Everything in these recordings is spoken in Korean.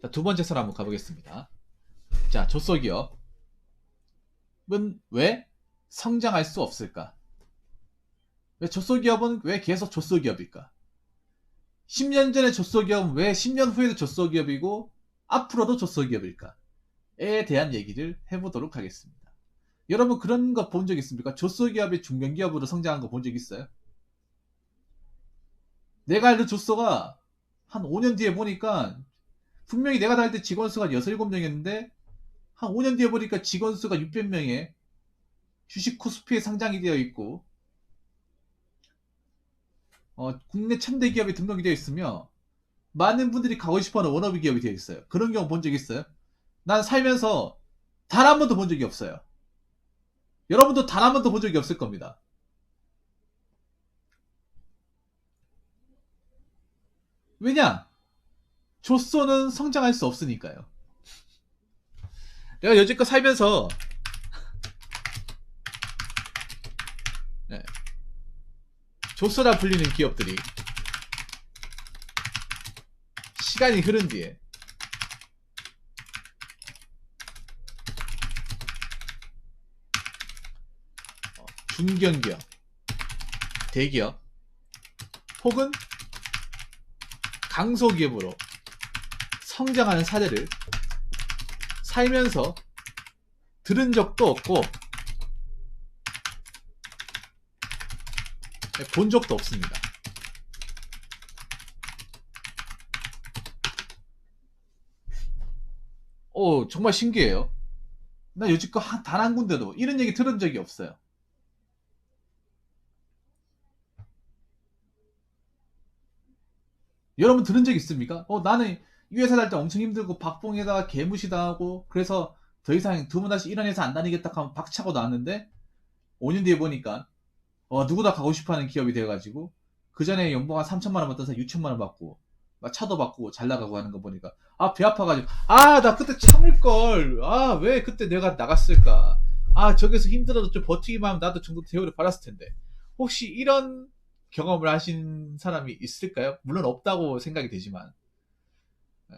자, 두 번째 선 한번 가보겠습니다. 자, 조소기업은 왜 성장할 수 없을까? 왜 조소기업은 왜 계속 조소기업일까? 10년 전에 조소기업은 왜 10년 후에도 조소기업이고 앞으로도 조소기업일까? 에 대한 얘기를 해보도록 하겠습니다. 여러분 그런 거 본 적 있습니까? 조소기업이 중견기업으로 성장한 거 본 적 있어요? 내가 알던 조소가 한 5년 뒤에 보니까 분명히 내가 다닐 때 직원 수가 6, 7명이었는데 한 5년 뒤에 보니까 직원 수가 600명에 주식 코스피에 상장이 되어 있고 국내 첨대 기업에 등록이 되어 있으며 많은 분들이 가고 싶어하는 워너비 기업이 되어 있어요. 그런 경우 본 적 있어요? 난 살면서 단 한 번도 본 적이 없어요. 여러분도 단 한 번도 본 적이 없을 겁니다. 왜냐? 조소는 성장할 수 없으니까요. 내가 여지껏 살면서 네, 조소라 불리는 기업들이 시간이 흐른 뒤에 중견기업, 대기업 혹은 강소기업으로 성장하는 사례를 살면서 들은 적도 없고 본 적도 없습니다. 정말 신기해요. 나 여지껏 단 한 군데도 이런 얘기 들은 적이 없어요. 여러분 들은 적 있습니까? 나는 이 회사 다닐 때 엄청 힘들고 박봉에다가 개무시당하고 그래서 더 이상 두 번 다시 이런 회사 안 다니겠다 하면 박차고 나왔는데 5년 뒤에 보니까 누구나 가고 싶어하는 기업이 돼가지고 그 전에 연봉 한 3천만 원 받던 사람 6천만 원 받고 막 차도 바꾸고 잘 나가고 하는 거 보니까 배 아파가지고 나 그때 참을걸 왜 그때 내가 나갔을까 저기서 힘들어도 좀 버티기만 하면 나도 정도 대우를 받았을 텐데 혹시 이런 경험을 하신 사람이 있을까요? 물론 없다고 생각이 되지만 어,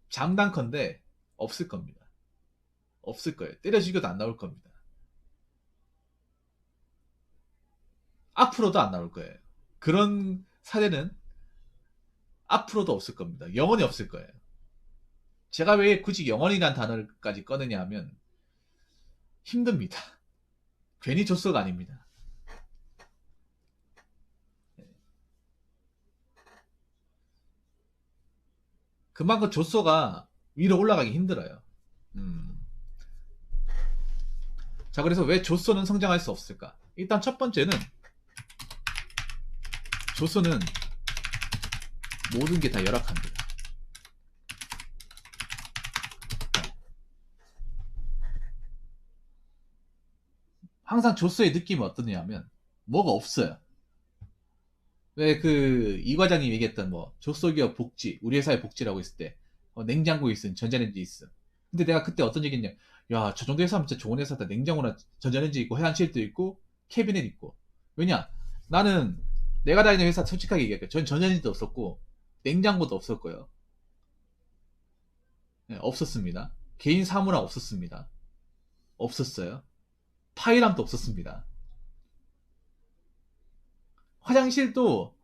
장단컨대 없을 겁니다. 없을 거예요. 때려 죽여도 안 나올 겁니다. 앞으로도 안 나올 거예요. 그런 사례는 앞으로도 없을 겁니다. 영원히 없을 거예요. 제가 왜 굳이 영원이라는 단어까지 꺼내냐 하면 힘듭니다. 괜히 조소가 아닙니다. 그만큼 조소가 위로 올라가기 힘들어요. 자, 그래서 왜 조소는 성장할 수 없을까? 일단 첫 번째는 조소는 모든 게 다 열악합니다. 항상 조소의 느낌은 어떠냐면 뭐가 없어요. 왜 이 과장님 얘기했던 조소기업 복지, 우리 회사의 복지라고 했을 때 냉장고 있음, 전자레인지 있음. 근데 내가 그때 어떤 얘기 했냐? 야, 저 정도 회사면 진짜 좋은 회사다. 냉장고나 전자레인지 있고 해양실도 있고 캐비넷 있고. 왜냐? 나는 내가 다니는 회사 솔직하게 얘기할게요. 전 전자레인지도 없었고 냉장고도 없었고요. 네, 없었습니다. 개인 사무랑 없었습니다. 없었어요. 파일함도 없었습니다. 화장실도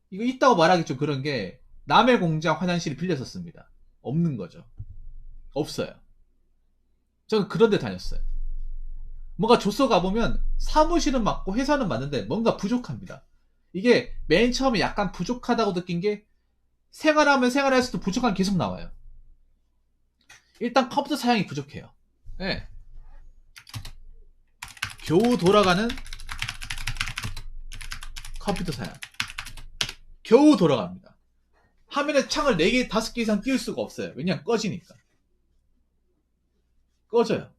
이거 있다고 말하기 좀 그런 게 남의 공장 화장실을 빌렸었습니다. 없는 거죠. 없어요. 저는 그런 데 다녔어요. 뭔가 조서 가보면 사무실은 맞고 회사는 맞는데 뭔가 부족합니다. 이게 맨 처음에 약간 부족하다고 느낀 게 생활하면 생활할수록 부족한 게 계속 나와요. 일단 컴퓨터 사양이 부족해요. 네. 겨우 돌아가는 컴퓨터 사양. 겨우 돌아갑니다. 화면에 창을 4개, 5개 이상 띄울 수가 없어요. 왜냐면 꺼지니까. 꺼져요.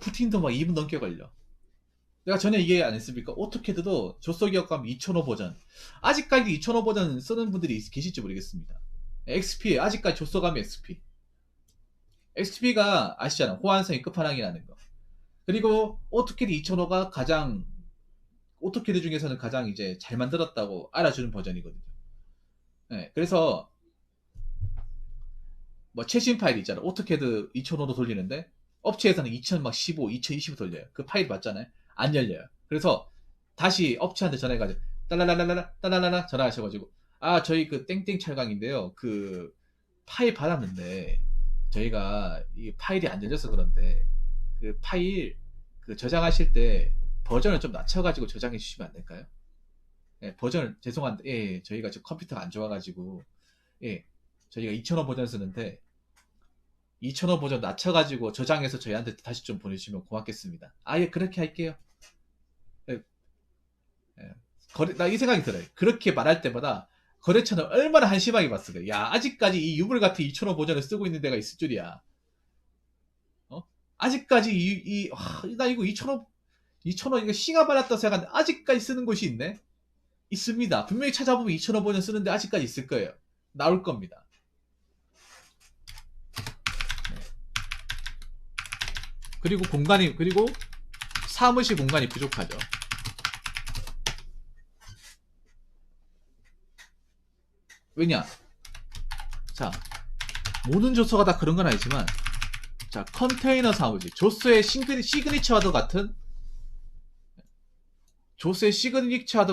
푸틴도 막 2분 넘게 걸려. 내가 전에 얘기 안 했습니까? 오토캐드도 조소기업 가면 2005 버전. 아직까지 2005 버전 쓰는 분들이 계실지 모르겠습니다. XP, 아직까지 조소 가면 XP. XP가 아시잖아. 호환성이 끝판왕이라는 거. 그리고 오토캐드 2005가 가장, 오토캐드 중에서는 가장 이제 잘 만들었다고 알아주는 버전이거든요. 네, 그래서 뭐 최신 파일 있잖아. 오토캐드 2005로 돌리는데 업체에서는 2015, 2020 돌려요. 그 파일 맞잖아요. 안 열려요. 그래서 다시 업체한테 전화해가지고 딸라라라라 딸라라라 전화하셔가지고 아 저희 그 땡땡 철강인데요. 그 파일 받았는데 저희가 이 파일이 안 열려서 그런데 그 파일 그 저장하실 때 버전을 좀 낮춰가지고 저장해 주시면 안 될까요? 예, 버전을 죄송한데 예, 저희가 지금 컴퓨터가 안 좋아가지고 예, 저희가 2005 버전 쓰는데 2005 버전 낮춰가지고 저장해서 저희한테 다시 좀 보내주시면 고맙겠습니다. 아예 그렇게 할게요. 예, 예. 나 이 생각이 들어요. 그렇게 말할 때마다 거래처는 얼마나 한심하게 봤을까. 야 아직까지 이 유물 같은 2005 버전을 쓰고 있는 데가 있을 줄이야. 어? 아직까지 나 이거 2005 이거 싱하 받았다 생각하는데 아직까지 쓰는 곳이 있네. 있습니다. 분명히 찾아보면 2005 버전 쓰는데 아직까지 있을 거예요. 나올 겁니다. 그리고 사무실 공간이 부족하죠. 왜냐? 자, 모든 조서가 다 그런 건 아니지만, 자, 컨테이너 사무실. 시그니처와도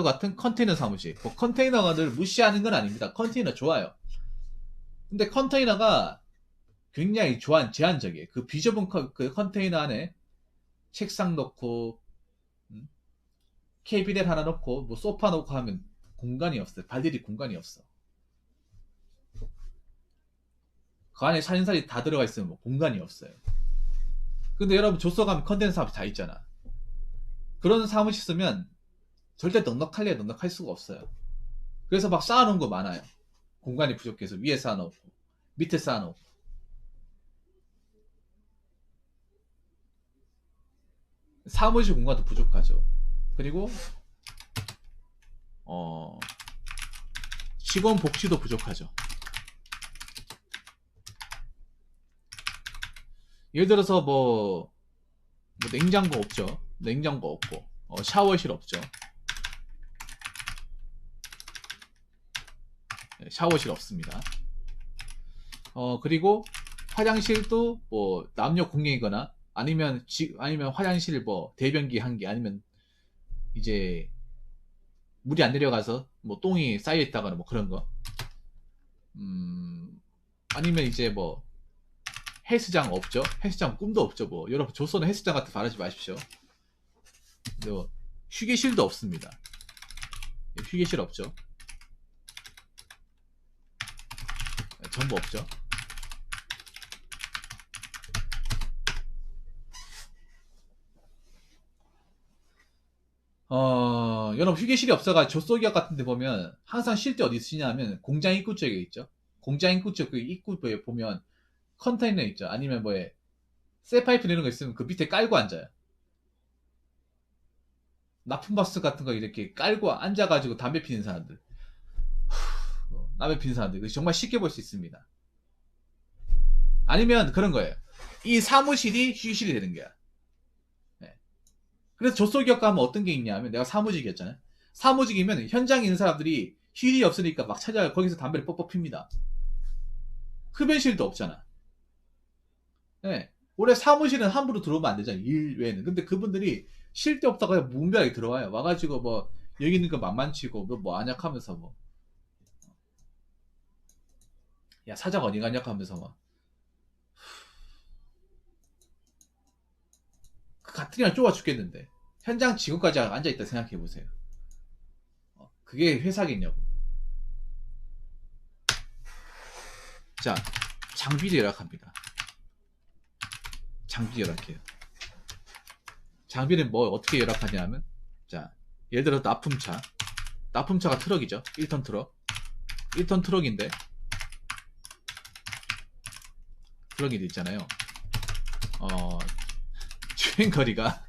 같은 컨테이너 사무실. 뭐 컨테이너가 늘 무시하는 건 아닙니다. 컨테이너 좋아요. 근데 컨테이너가 굉장히 제한적이에요. 그 비좁은 그 컨테이너 안에 책상 넣고, 캐비넷 하나 넣고, 뭐 소파 넣고 하면 공간이 없어요. 발디딜 공간이 없어. 그 안에 살인살이 다 들어가 있으면 뭐 공간이 없어요. 근데 여러분 조서 가면 컨테이너 사무실 다 있잖아. 그런 사무실 쓰면 절대 넉넉할 수가 없어요. 그래서 막 쌓아놓은 거 많아요. 공간이 부족해서 위에 쌓아놓고 밑에 쌓아놓고. 사무실 공간도 부족하죠. 그리고 직원 복지도 부족하죠. 예를 들어서 뭐 냉장고 없죠. 냉장고 없고 샤워실 없죠. 샤워실 없습니다. 그리고 화장실도 뭐 남녀 공용이거나 아니면 화장실 뭐 대변기 한 개 아니면 이제 물이 안 내려가서 뭐 똥이 쌓여 있다거나 뭐 그런 거. 아니면 이제 뭐 헬스장 없죠. 헬스장 꿈도 없죠. 뭐 여러분 조선은 헬스장 같은 거 바라지 마십시오. 뭐 휴게실도 없습니다. 휴게실 없죠. 전부 없죠. 여러분 휴게실이 없어가 조소기업 같은 데 보면 항상 쉴 때 어디 쓰냐면 공장 입구 쪽에 있죠. 공장 입구 쪽 그 입구에 보면 컨테이너 있죠. 아니면 뭐에 쇠파이프 이런 거 있으면 그 밑에 깔고 앉아요. 납품박스 같은 거 이렇게 깔고 앉아가지고 담배 피는 사람들. 담배 피는 사람들. 정말 쉽게 볼 수 있습니다. 아니면 그런 거예요. 이 사무실이 휴게실이 되는 거야. 네. 그래서 조소기업 가면 어떤 게 있냐면 내가 사무직이었잖아요. 사무직이면 현장에 있는 사람들이 휴일이 없으니까 막 찾아가 거기서 담배를 뻑뻑 핍니다. 흡연실도 없잖아. 네. 원래 사무실은 함부로 들어오면 안 되잖아. 일 외에는. 근데 그분들이 쉴 데 없다가 무분별하게 들어와요. 와가지고 뭐 여기 있는 거 만만치고 뭐 안약하면서 뭐 야 사장 어디 가냐 하면서 막 그 가뜩이나 좁아 죽겠는데 현장 직원까지 앉아있다 생각해보세요. 그게 회사겠냐고. 자, 장비를 열악합니다. 장비 열악해요. 장비는 뭐 어떻게 열악하냐면 자, 예를 들어 납품차가 트럭이죠. 1톤 트럭 1톤 트럭인데 트럭이 있잖아요. 주행거리가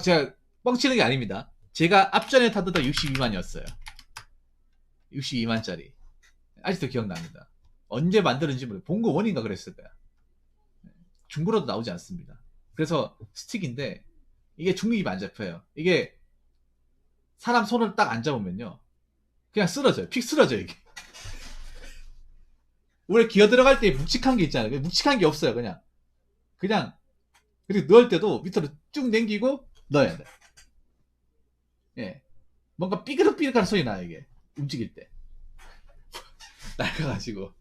제가 뻥치는 게 아닙니다. 제가 앞전에 타던 62만이었어요. 62만짜리 아직도 기억납니다. 언제 만들었는지 모르겠어요. 본거 원인가 그랬을 거야. 중고로도 나오지 않습니다. 그래서 스틱인데 이게 중립이 안 잡혀요. 이게 사람 손을 딱 안 잡으면요 그냥 쓰러져요. 픽 쓰러져요 이게. 원래 기어 들어갈 때 묵직한 게 있잖아요. 묵직한 게 없어요. 그냥 그리고 넣을 때도 밑으로 쭉 당기고 넣어야 돼. 예. 뭔가 삐그덕삐그덕한 소리 나요, 이게. 움직일 때. 낡아가지고.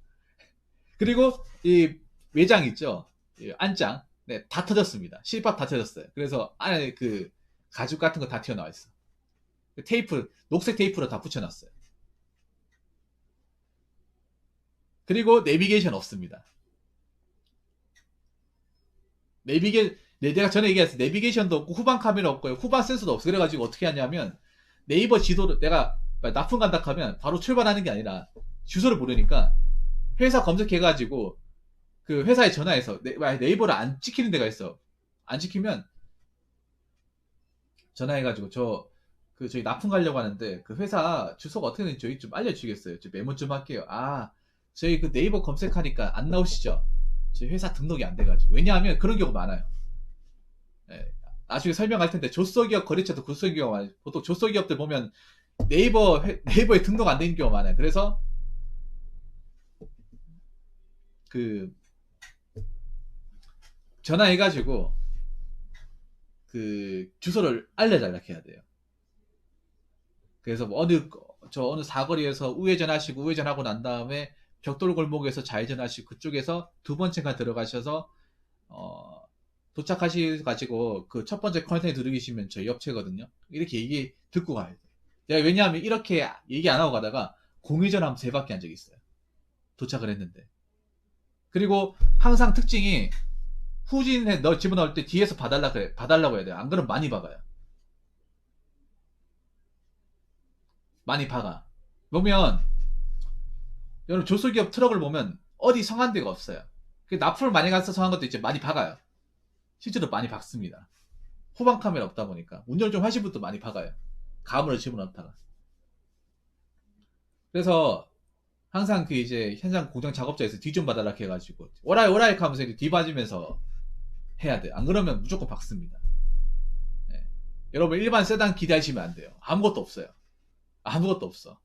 그리고 이 외장 있죠? 이 안장. 네, 다 터졌습니다. 실밥 다 터졌어요. 그래서 안에 그 가죽 같은 거 다 튀어나와 있어. 테이프, 녹색 테이프로 다 붙여놨어요. 그리고 내비게이션 없습니다. 내가 전에 얘기했어. 내비게이션도 없고 후방 카메라 없고요. 후방 센서도 없어. 그래가지고 어떻게 하냐면 네이버 지도를 내가 납품 간다 하면 바로 출발하는 게 아니라 주소를 모르니까 회사 검색해가지고 그 회사에 전화해서 네이버를 안 찍히는 데가 있어. 안 찍히면 전화해가지고 저희 납품 가려고 하는데 그 회사 주소가 어떻게 되는지 저희 좀 알려주겠어요. 저 메모 좀 할게요. 아, 저희 그 네이버 검색하니까 안 나오시죠? 저희 회사 등록이 안 돼가지고. 왜냐하면 그런 경우 많아요. 예, 나중에 설명할 텐데 조소기업 거래처도 조소기업 많아요. 보통 조소기업들 보면 네이버에 등록 안 되는 경우가 많아요. 그래서 그 전화해가지고 그 주소를 알려달라 해야 돼요. 그래서 뭐 어느 사거리에서 우회전하시고 우회전하고 난 다음에 벽돌 골목에서 좌회전하시고 그쪽에서 두 번째가 들어가셔서 도착하셔가지고 그 첫 번째 컨테이너 누르시면 저희 업체거든요. 이렇게 얘기 듣고 가야 돼. 내가 왜냐하면 이렇게 얘기 안 하고 가다가 공회전하면 3바퀴 한 적이 있어요. 도착을 했는데. 그리고 항상 특징이 후진해 너 집어넣을 때 뒤에서 봐달라고 해야 돼요. 안 그러면 많이 박아요. 많이 박아. 보면 여러분 조소기업 트럭을 보면 어디 성한 데가 없어요. 납품을 많이 가서 성한 것도 이제 많이 박아요. 실제로 많이 박습니다. 후방 카메라 없다 보니까 운전 좀 하신 분도 많이 박아요. 가물을 집어넣다가. 그래서 항상 그 이제 현장 공정 작업자에서 뒤 좀 봐달라 해가지고 오라이 하면서 뒤 봐주면서 해야 돼. 안 그러면 무조건 박습니다. 네. 여러분 일반 세단 기대하시면 안 돼요. 아무것도 없어요. 아무것도 없어.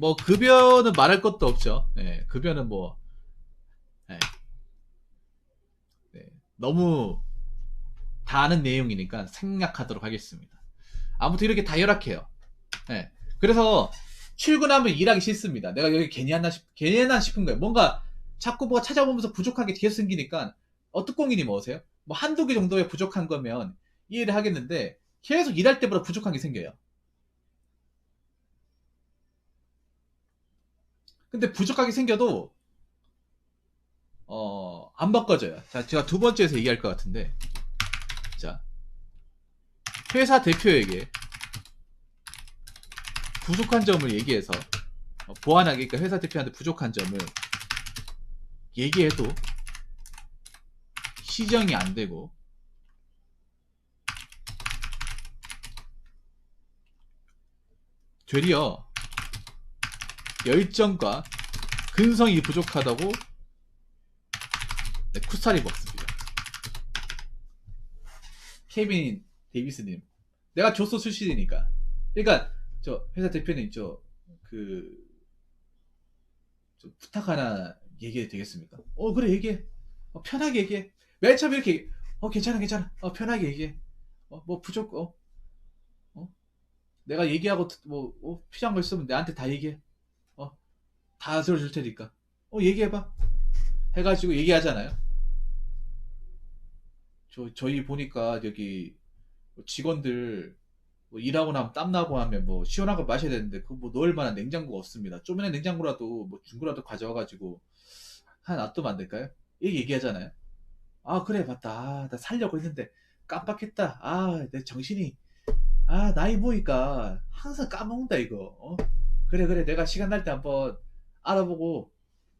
뭐 급여는 말할 것도 없죠. 네, 급여는 뭐 네. 네, 너무 다 아는 내용이니까 생략하도록 하겠습니다. 아무튼 이렇게 다 열악해요. 네. 그래서 출근하면 일하기 싫습니다. 내가 여기 괜히 했나 싶은 거예요. 뭔가 자꾸 뭐가 찾아보면서 부족한 게 계속 생기니까 뚜껑이니 뭐세요? 뭐 한두 개 정도에 부족한 거면 이해를 하겠는데 계속 일할 때보다 부족한 게 생겨요. 근데 부족하게 생겨도 안 바꿔져요. 자, 제가 두 번째에서 얘기할 것 같은데, 자, 회사 대표에게 부족한 점을 얘기해서 보완하게, 그러니까 회사 대표한테 부족한 점을 얘기해도 시정이 안 되고 되려 열정과 근성이 부족하다고 쿠사리 먹습니다. 케빈 데이비스님, 내가 조소 출신이니까. 그러니까 저 회사 대표님 저 부탁 하나 얘기해도 되겠습니까? 그래 얘기해. 편하게 얘기해. 맨 처음에 이렇게 괜찮아 편하게 얘기해. 뭐 내가 얘기하고 필요한 거 있으면 나한테 다 얘기해. 다 들어줄 테니까. 얘기해봐. 해가지고 얘기하잖아요. 저희 보니까 여기 직원들 일하고 나면 땀나고 하면 시원한 거 마셔야 되는데 그거 넣을 만한 냉장고가 없습니다. 조그만 냉장고라도 중고라도 가져와가지고 하나 놔두면 안 될까요? 이렇게 얘기하잖아요. 아 그래 맞다. 나 살려고 했는데 깜빡했다. 내 정신이 나이 보니까 항상 까먹는다 이거. 그래 내가 시간 날 때 한번 알아보고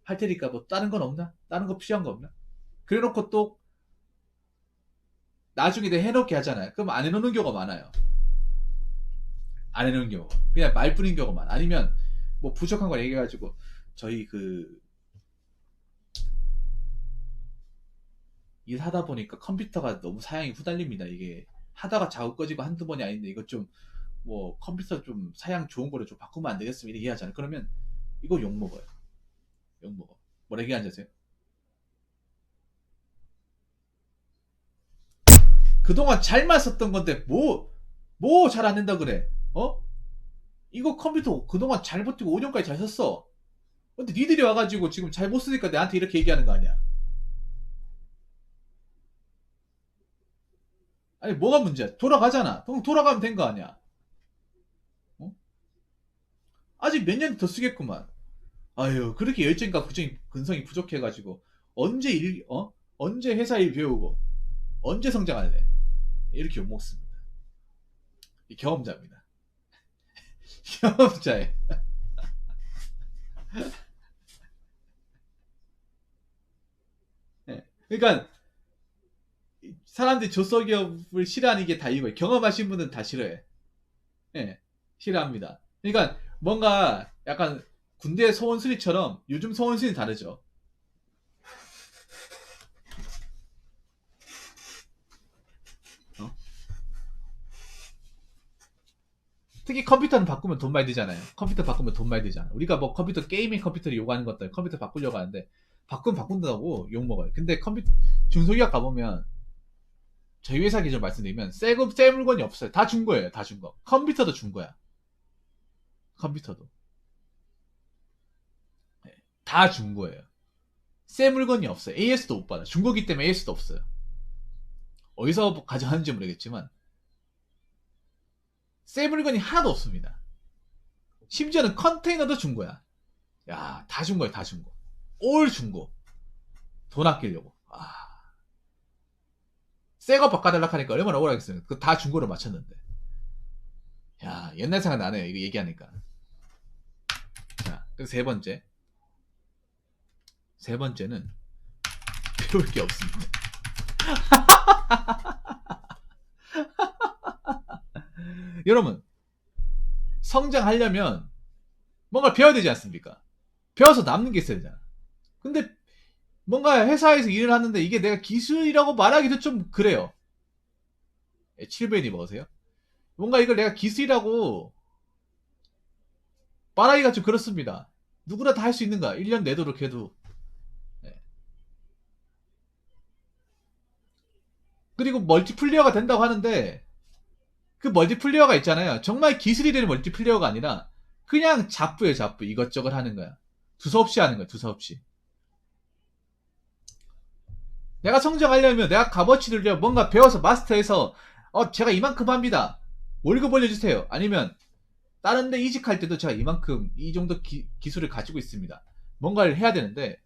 할 테니까 다른 건 없나? 다른 거 필요한 거 없나? 그래 놓고 또 나중에 내 해놓게 하잖아요. 그럼 안 해놓는 경우가 많아요. 안 해놓는 경우. 그냥 말뿐인 경우가 많아. 아니면 부족한 걸 얘기해가지고 저희 일하다 보니까 컴퓨터가 너무 사양이 후달립니다. 이게 하다가 자꾸 꺼지고 한두 번이 아닌데 이거 좀 뭐 컴퓨터 좀 사양 좋은 거로 좀 바꾸면 안 되겠습니까? 이렇게 하잖아요. 그러면 이거 욕 먹어요. 욕 먹어. 뭐라 얘기하는지 아세요? 그동안 잘만 썼던 건데 뭐 잘 안 된다 그래? 어? 이거 컴퓨터 그동안 잘 버티고 5년까지 잘 썼어. 근데 니들이 와가지고 지금 잘 못 쓰니까 나한테 이렇게 얘기하는 거 아니야? 아니 뭐가 문제야? 돌아가잖아. 그럼 돌아가면 된 거 아니야? 어? 아직 몇 년 더 쓰겠구만. 아유 그렇게 열정과 근성이 부족해가지고 언제 회사 일 배우고 언제 성장할래? 이렇게 욕먹습니다. 이 경험자입니다. 경험자예. 네. 그러니까 사람들이 조소기업을 싫어하는 게 다 이거예요. 경험하신 분은 다 싫어해. 예, 싫어합니다. 그러니까 뭔가 약간 군대 소원수리처럼 요즘 소원수리는 다르죠. 어? 특히 컴퓨터는 바꾸면 돈 많이 들잖아요. 컴퓨터 바꾸면 돈 많이 들잖아. 우리가 뭐 컴퓨터 게이밍 컴퓨터를 요구하는 것들 컴퓨터 바꾸려고 하는데 바꾸면 바꾼다고 욕 먹어요. 근데 중소기업 가보면 저희 회사 기준 말씀드리면 새 물건이 없어요. 다 준 거예요. 다 준 거. 컴퓨터도 준 거야. 컴퓨터도 다 준 거예요. 새 물건이 없어요. AS도 못 받아. 중고기 때문에 AS도 없어요. 어디서 가져왔는지 모르겠지만 새 물건이 하나도 없습니다. 심지어는 컨테이너도 준 거야. 야, 다 준 거야, 다 준 거. 올 준 거. 돈 아끼려고. 새거 바꿔달라 하니까 얼마나 억울하겠어요. 그 다 준 거로 맞췄는데. 야, 옛날 생각 나네요. 이거 얘기하니까. 자, 그리고 세 번째. 세 번째는 배울 게 없습니다. 여러분, 성장하려면 뭔가 배워야 되지 않습니까? 배워서 남는 게 있어야 되잖아. 근데 뭔가 회사에서 일을 하는데 이게 내가 기술이라고 말하기도 좀 그래요. 7배니 먹으세요? 뭔가 이걸 내가 기술이라고 말하기가 좀 그렇습니다. 누구나 다 할 수 있는가? 1년 내도록 해도. 네. 그리고 멀티플레이어가 된다고 하는데 그 멀티플레이어가 있잖아요. 정말 기술이 되는 멀티플레이어가 아니라 그냥 잡부예요, 잡부. 이것저것 하는 거야. 두서없이 하는 거야, 두서없이. 내가 성장하려면 내가 값어치를 뭔가 배워서 마스터해서 제가 이만큼 합니다. 월급 올려주세요. 아니면 다른 데 이직할 때도 제가 이만큼 이 정도 기술을 가지고 있습니다. 뭔가를 해야 되는데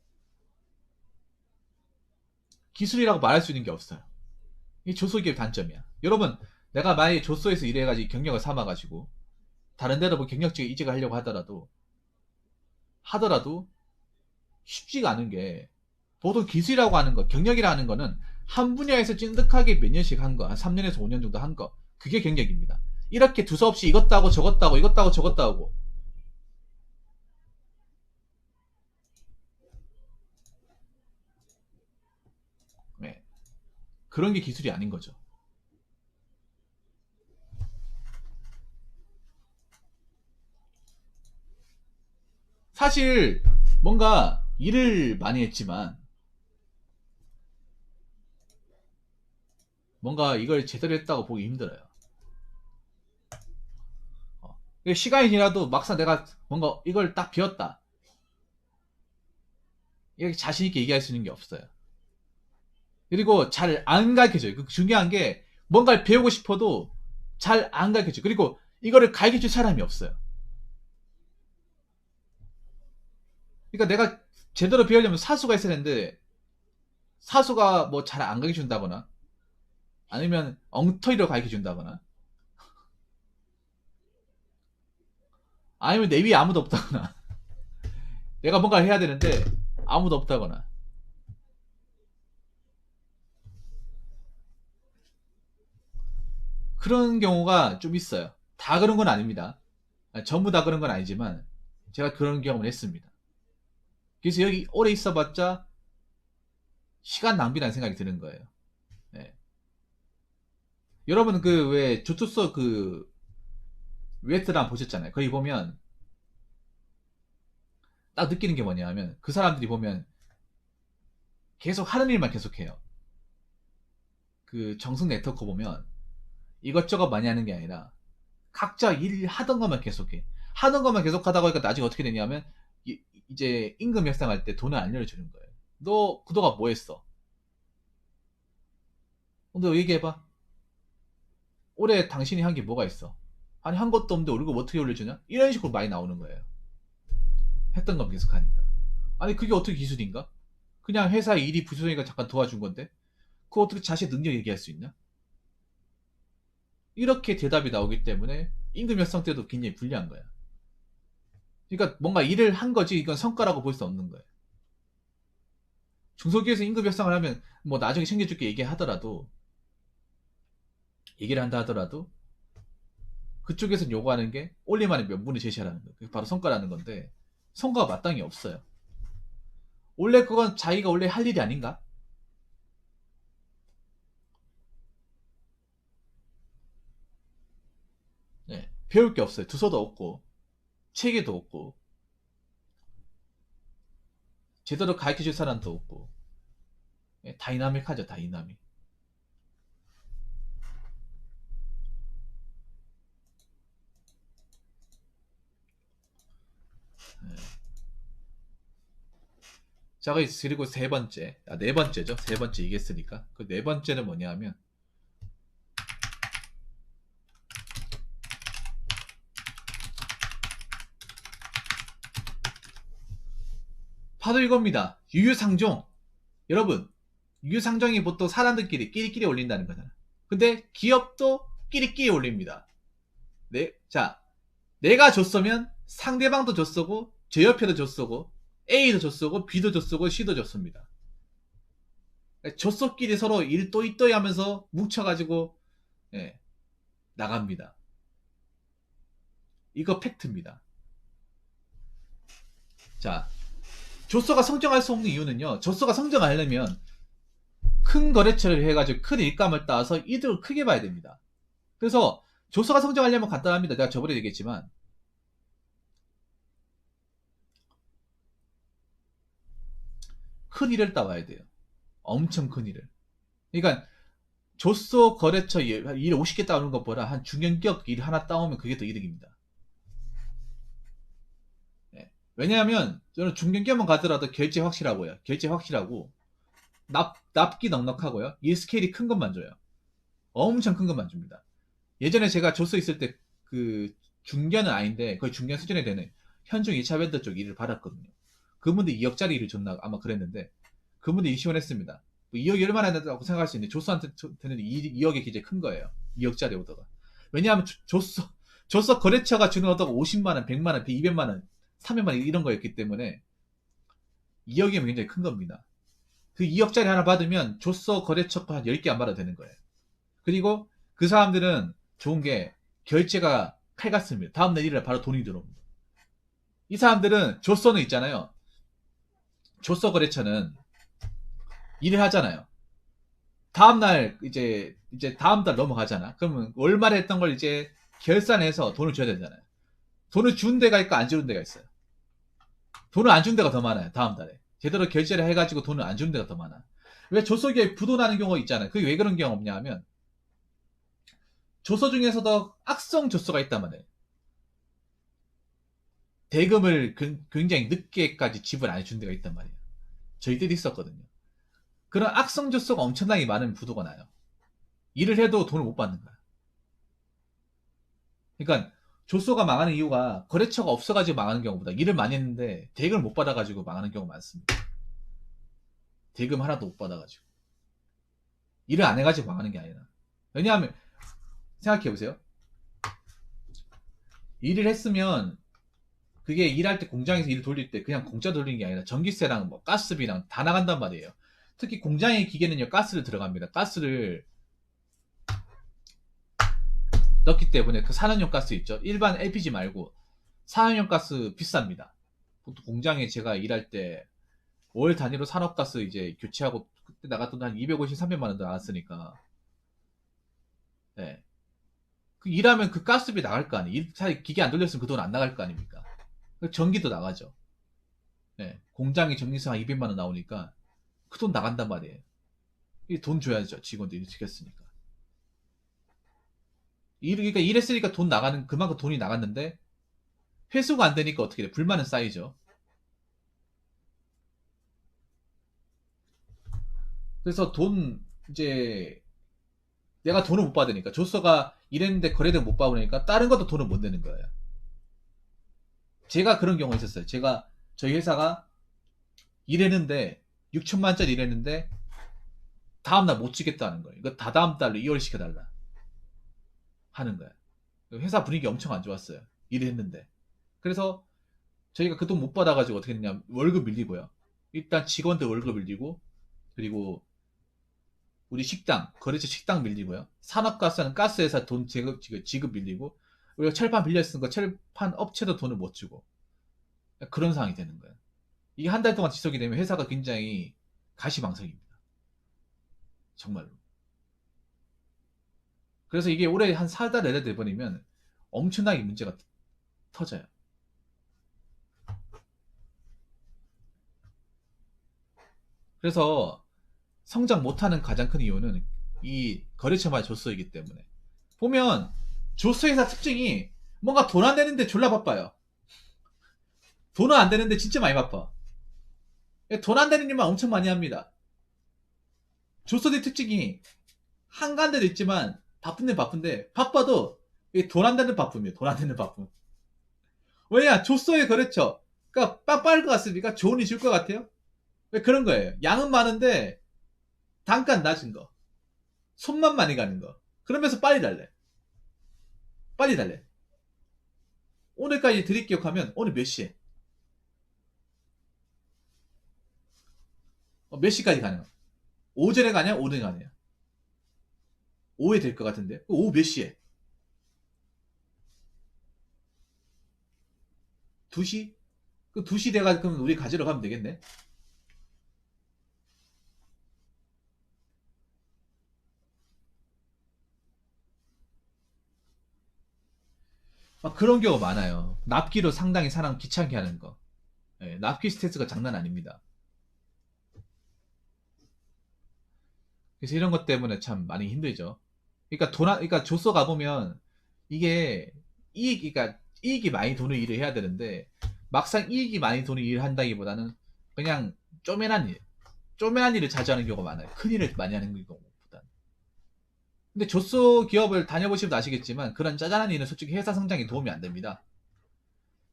기술이라고 말할 수 있는 게 없어요. 이 조소기업 단점이야. 여러분 내가 만약에 조소에서 일해가지고 경력을 삼아가지고 다른 데로 뭐 경력직에 이직을 하려고 하더라도 쉽지가 않은 게 보통 기술이라고 하는 거, 경력이라 하는 거는 한 분야에서 찐득하게 몇 년씩 한 거, 한 3년에서 5년 정도 한 거, 그게 경력입니다. 이렇게 두서없이 이것도 하고 저것도 하고 이것도 하고 저것도 하고 네. 그런 게 기술이 아닌 거죠. 사실 뭔가 일을 많이 했지만 뭔가 이걸 제대로 했다고 보기 힘들어요. 시간이 지나도 막상 내가 뭔가 이걸 딱 배웠다. 이렇게 자신있게 얘기할 수 있는 게 없어요. 그리고 잘 안 가르쳐줘요. 그 중요한 게 뭔가를 배우고 싶어도 잘 안 가르쳐줘요. 그리고 이거를 가르쳐줄 사람이 없어요. 그러니까 내가 제대로 배우려면 사수가 있어야 되는데 사수가 뭐 잘 안 가르쳐준다거나 아니면 엉터리로 가르쳐준다거나 아니면 내 위에 아무도 없다거나 내가 뭔가 해야 되는데 아무도 없다거나 그런 경우가 좀 있어요. 다 그런 건 아닙니다. 전부 다 그런 건 아니지만 제가 그런 경험을 했습니다. 그래서 여기 오래 있어봤자 시간 낭비라는 생각이 드는 거예요. 예. 여러분 그 왜 조투소 그 웨트랑 보셨잖아요. 거기 보면 딱 느끼는 게 뭐냐면 그 사람들이 보면 계속 하는 일만 계속해요. 그 정승 네트워크 보면 이것저것 많이 하는 게 아니라 각자 일 하던 것만 계속해. 하는 것만 계속 하다 보니까 나중에 어떻게 되냐면 이제 임금 협상할 때 돈을 안 내려주는 거예요. 너 그동안 뭐 했어? 너 얘기해봐. 올해 당신이 한 게 뭐가 있어? 아니 한 것도 없는데 월급 어떻게 올려주냐? 이런 식으로 많이 나오는 거예요. 했던 건 계속 하니까. 아니 그게 어떻게 기술인가? 그냥 회사 일이 부수니까 잠깐 도와준 건데 그거 어떻게 자신의 능력 얘기할 수 있나? 이렇게 대답이 나오기 때문에 임금 협상 때도 굉장히 불리한 거야. 그러니까 뭔가 일을 한 거지 이건 성과라고 볼 수 없는 거예요. 중소기업에서 임금 협상을 하면 뭐 나중에 챙겨줄게 얘기를 한다 하더라도 그쪽에서 요구하는 게 올리만의 명분을 제시하라는 거예요. 그게 바로 성과라는 건데 성과가 마땅히 없어요. 원래 그건 자기가 원래 할 일이 아닌가? 네, 배울 게 없어요. 두서도 없고 체계도 없고 제대로 가르쳐줄 사람도 없고 네, 다이나믹하죠 다이나믹. 네. 자 그리고 세 번째 네 번째죠. 세 번째 얘기했으니까 그 네 번째는 뭐냐 하면 바로 이겁니다. 유유상종. 여러분 유유상종이 보통 사람들끼리 끼리끼리 올린다는 거잖아. 근데 기업도 끼리끼리 올립니다. 네, 자 내가 줬으면 상대방도 줬쓰고 제 옆에도 줬쓰고 A도 줬쓰고 B도 줬쓰고 C도 줬습니다. 줬서끼리 서로 일 또이또이 하면서 뭉쳐가지고 예, 나갑니다. 이거 팩트입니다. 자 조서가 성장할 수 없는 이유는요. 조서가 성장하려면 큰 거래처를 해가지고 큰 일감을 따서 이득을 크게 봐야 됩니다. 그래서 조서가 성장하려면 간단합니다. 내가 저번에 얘기했지만 큰 일을 따와야 돼요. 엄청 큰 일을. 그러니까 조서 거래처 일 50개 따오는 것보다 한 중견기업 일 하나 따오면 그게 더 이득입니다. 네. 왜냐하면 저는 중견기업만 가더라도 결제 확실하고요. 결제 확실하고 납기 넉넉하고요. 일 스케일이 큰 것만 줘요. 엄청 큰 것만 줍니다. 예전에 제가 조서 있을 때 그 중견은 아닌데 거의 중견 수준에 되는 현중 2차 벤더 쪽 일을 받았거든요. 그분들 2억짜리 일을 줬나 아마 그랬는데 그분들이 지원했습니다. 2억이 얼마나 된다고 생각할 수 있는데 조서한테는 2억이 굉장히 큰 거예요. 2억짜리 오더가. 왜냐하면 조서 거래처가 주는 오더가 50만원, 100만원, 200만원, 300만원 이런 거였기 때문에 2억이면 굉장히 큰 겁니다. 그 2억짜리 하나 받으면 조서 거래처가 한 10개 안 받아도 되는 거예요. 그리고 그 사람들은 좋은 게 결제가 칼같습니다. 다음날 일요일에 바로 돈이 들어옵니다. 이 사람들은 조서는 있잖아요. 조서 거래처는 일을 하잖아요. 다음날 이제 다음 달 넘어가잖아. 그러면 월말에 했던 걸 이제 결산해서 돈을 줘야 되잖아요. 돈을 준 데가 있고 안 주는 데가 있어요. 돈을 안 준 데가 더 많아요. 다음 달에. 제대로 결제를 해가지고 돈을 안 주는 데가 더 많아. 왜 조서기에 부도나는 경우가 있잖아요. 그게 왜 그런 경우 없냐 하면 조서 중에서도 악성 조서가 있단 말이에요. 대금을 굉장히 늦게까지 지불 안 해준 데가 있단 말이에요. 저희들이 있었거든요. 그런 악성 조서가 엄청나게 많은 부도가 나요. 일을 해도 돈을 못 받는 거야. 그러니까 조서가 망하는 이유가 거래처가 없어가지고 망하는 경우보다 일을 많이 했는데 대금을 못 받아가지고 망하는 경우가 많습니다. 대금 하나도 못 받아가지고 일을 안 해가지고 망하는 게 아니라. 왜냐하면 생각해보세요. 일을 했으면 그게 일할 때 공장에서 일을 돌릴 때 그냥 공짜 돌리는 게 아니라 전기세랑 뭐 가스비랑 다 나간단 말이에요. 특히 공장의 기계는요 가스를 들어갑니다. 가스를 넣기 때문에 그 산업용 가스 있죠. 일반 LPG 말고 산업용 가스 비쌉니다. 보통 공장에 제가 일할 때 월 단위로 산업가스 이제 교체하고 그때 나갔던 돈 한 250, 300만 원도 나왔으니까. 예. 그 일하면 그 가스비 나갈 거 아니에요. 차라리 기계 안 돌렸으면 그 돈 안 나갈 거 아닙니까? 그 전기도 나가죠. 예. 공장이 전기세 한 200만 원 나오니까 그 돈 나간단 말이에요. 이 돈 줘야죠. 직원들이 지켰으니까. 그러니까 일했으니까 돈 나가는, 그만큼 돈이 나갔는데 회수가 안 되니까 어떻게 돼? 불만은 쌓이죠. 그래서 이제 내가 돈을 못 받으니까 조서가 일했는데 거래대금 못 받으니까 다른 것도 돈을 못 내는 거예요. 제가 그런 경우가 있었어요. 저희 회사가 일했는데 6천만 짜리 일했는데 다음날 못 주겠다는 거예요. 이거 다다음 달로 이월시켜달라 하는 거야. 회사 분위기 엄청 안 좋았어요. 일을 했는데. 그래서 저희가 그 돈 못 받아가지고 어떻게 했냐. 월급 밀리고요. 일단 직원들 월급 밀리고, 그리고 우리 거래처 식당 밀리고요. 산업가스는 가스회사 돈 지급 밀리고, 우리가 철판 빌려 쓴 거 철판 업체도 돈을 못 주고, 그런 상황이 되는 거예요. 이게 한 달 동안 지속이 되면 회사가 굉장히 가시방석입니다. 정말로. 그래서 이게 올해 한 4달 내내 돼버리면 엄청나게 문제가 터져요. 그래서 성장 못하는 가장 큰 이유는 이 거래처마다 조서이기 때문에. 보면 조서 회사 특징이 뭔가 돈 안 되는데 졸라 바빠요. 돈은 안 되는데 진짜 많이 바빠. 돈 안 되는 일만 엄청 많이 합니다. 조서의 특징이 한가한데도 있지만 바쁜 데 바쁜데 바빠도 돈 안 되는 바쁨이에요. 돈 안 되는 바쁨. 왜냐? 조서의 거래처. 그러니까 빠빠할 것 같습니까? 좋은 일 줄 것 같아요? 왜 그런 거예요? 양은 많은데 단가 낮은 거. 손만 많이 가는 거. 그러면서 빨리 달래. 빨리 달래. 오늘까지 드릴 기억하면 오늘 몇 시에? 몇 시까지 가능? 오전에 가냐? 오전에 가냐? 오후에 될 것 같은데. 오후 몇 시에? 2시? 그 2시 돼가 그럼 우리 가지러 가면 되겠네. 막 그런 경우 많아요. 납기로 상당히 사람 귀찮게 하는 거. 예, 납기 스트레스가 장난 아닙니다. 그래서 이런 것 때문에 참 많이 힘들죠. 그러니까 조서 가보면 이게 그러니까 이익이 많이 도는 일을 해야 되는데 막상 이익이 많이 도는 일을 한다기보다는 그냥 쪼매난 일을 자주 하는 경우가 많아요. 큰 일을 많이 하는 경우보다. 근데 조소 기업을 다녀보시면 아시겠지만 그런 짜잘한 일은 솔직히 회사 성장에 도움이 안 됩니다.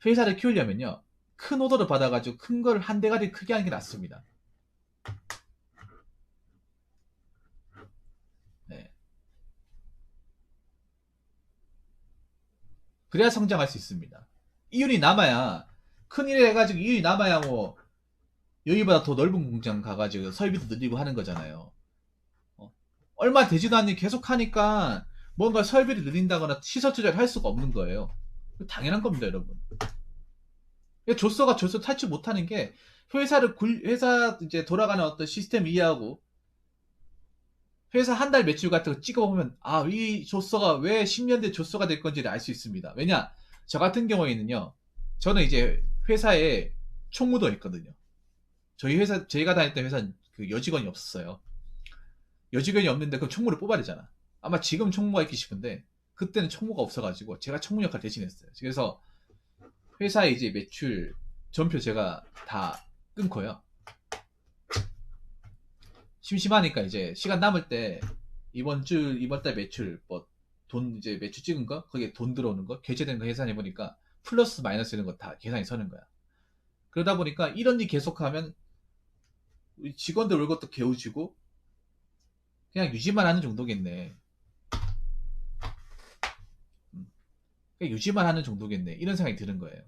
회사를 키우려면요. 큰 오더를 받아가지고 큰 걸 한 대가리 크게 하는 게 낫습니다. 네. 그래야 성장할 수 있습니다. 이윤이 남아야 큰 일 해가지고 이윤이 남아야 뭐 여기보다 더 넓은 공장 가가지고 설비도 늘리고 하는 거잖아요. 얼마 되지도 않니 계속 하니까 뭔가 설비를 늘린다거나 시설 투자를 할 수가 없는 거예요. 당연한 겁니다, 여러분. 조서가 조서 탈출 못하는 게 회사 이제 돌아가는 어떤 시스템 이해하고 회사 한 달 매출 같은 거 찍어보면 이 조서가 왜 10년 뒤에 조서가 될 건지를 알 수 있습니다. 왜냐? 저 같은 경우에는요. 저는 이제 회사에 총무도 했거든요. 저희가 다녔던 회사는 그 여직원이 없었어요. 여직원이 없는데 그럼 총무를 뽑아야 되잖아. 아마 지금 총무가 있기 싶은데 그때는 총무가 없어가지고 제가 총무 역할 대신했어요. 그래서 회사의 이제 매출 전표 제가 다 끊고요. 심심하니까 이제 시간 남을 때 이번 달 매출 돈 이제 매출 찍은 거 거기에 돈 들어오는 거 결제된 거 계산해 보니까 플러스 마이너스 이런 거 다 계산이 서는 거야. 그러다 보니까 이런 일 계속하면 우리 직원들 월급도 개우지고 그냥 유지만 하는 정도겠네. 그냥 유지만 하는 정도겠네. 이런 생각이 드는 거예요.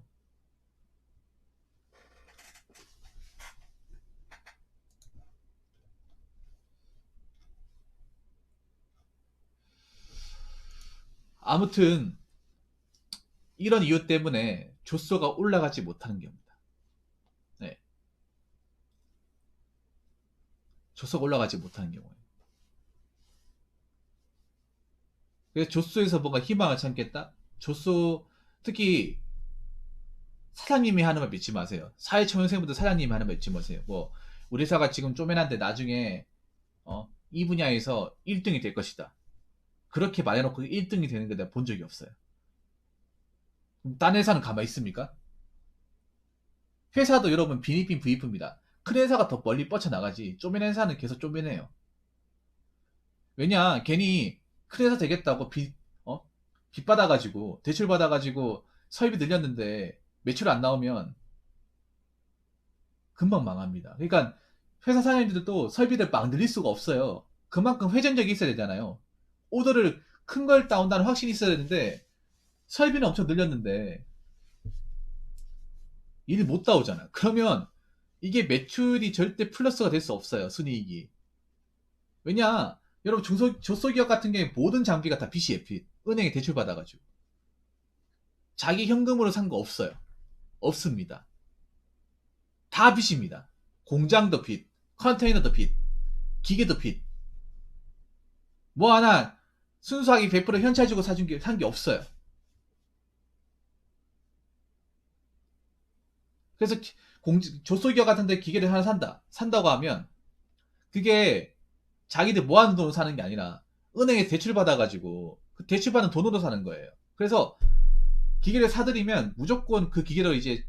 아무튼 이런 이유 때문에 조서가 올라가지 못하는 겁니다. 네. 조소가 올라가지 못하는 경우에. 그래서 조소에서 뭔가 희망을 찾겠다? 조소, 특히 사장님이 하는 말 믿지 마세요. 사회초년생분들 사장님이 하는 말 믿지 마세요. 뭐 우리 회사가 지금 쪼매난데 나중에 이 분야에서 1등이 될 것이다. 그렇게 말해놓고 1등이 되는 거 내가 본 적이 없어요. 딴 회사는 가만히 있습니까? 회사도 여러분 빈입빈 부입입니다. 큰 회사가 더 멀리 뻗쳐나가지 쪼매난 회사는 계속 쪼매네요. 왜냐 괜히 큰 회사 되겠다고 빚 받아가지고 대출 받아가지고 설비 늘렸는데 매출 안 나오면 금방 망합니다. 그러니까 회사 사장님들도 설비를 막 늘릴 수가 없어요. 그만큼 회전력이 있어야 되잖아요. 오더를 큰 걸 따온다는 확신이 있어야 되는데 설비는 엄청 늘렸는데 일이 못 따오잖아. 그러면 이게 매출이 절대 플러스가 될 수 없어요. 순이익이. 왜냐 여러분 조소기업 같은 경우에 모든 장비가 다 빚이에요. 빚. 은행에 대출 받아가지고 자기 현금으로 산 거 없어요. 없습니다. 다 빚입니다. 공장도 빚, 컨테이너도 빚, 기계도 빚. 뭐 하나 순수하게 100% 현찰 주고 산 게 없어요. 그래서 조소기업 같은 데 기계를 하나 산다고 하면 그게 자기들 모아놓은 돈으로 사는 게 아니라 은행에 대출 받아가지고 그 대출 받은 돈으로 사는 거예요. 그래서 기계를 사들이면 무조건 그 기계로 이제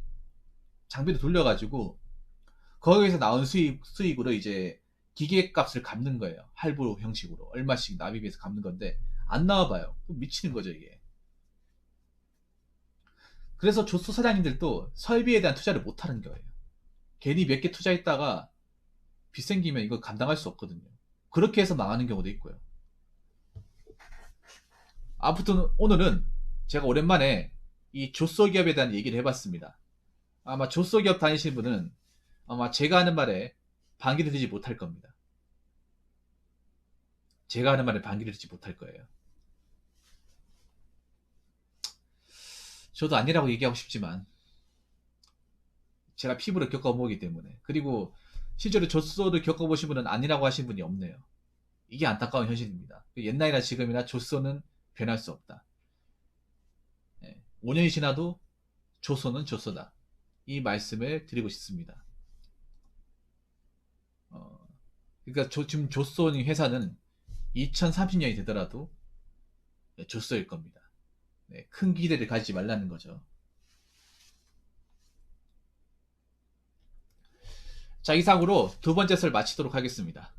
장비를 돌려가지고 거기에서 나온 수익으로 이제 기계값을 갚는 거예요. 할부 형식으로 얼마씩 납입해서 갚는 건데 안 나와봐요. 미치는 거죠 이게. 그래서 조소 사장님들도 설비에 대한 투자를 못 하는 거예요. 괜히 몇 개 투자했다가 빚 생기면 이거 감당할 수 없거든요. 그렇게 해서 망하는 경우도 있고요. 아무튼 오늘은 제가 오랜만에 이 조소기업에 대한 얘기를 해봤습니다. 아마 조소기업 다니시는 분은 아마 제가 하는 말에 반기를 듣지 못할 겁니다. 제가 하는 말에 반기를 듣지 못할 거예요. 저도 아니라고 얘기하고 싶지만 제가 피부를 겪어보기 때문에, 그리고 실제로 조소를 겪어보신 분은 아니라고 하신 분이 없네요. 이게 안타까운 현실입니다. 옛날이나 지금이나 조소는 변할 수 없다. 5년이 지나도 조소는 조소다. 이 말씀을 드리고 싶습니다. 그러니까 지금 조소니 회사는 2030년이 되더라도 조소일 겁니다. 큰 기대를 가지지 말라는 거죠. 자, 이상으로 두 번째 설 마치도록 하겠습니다.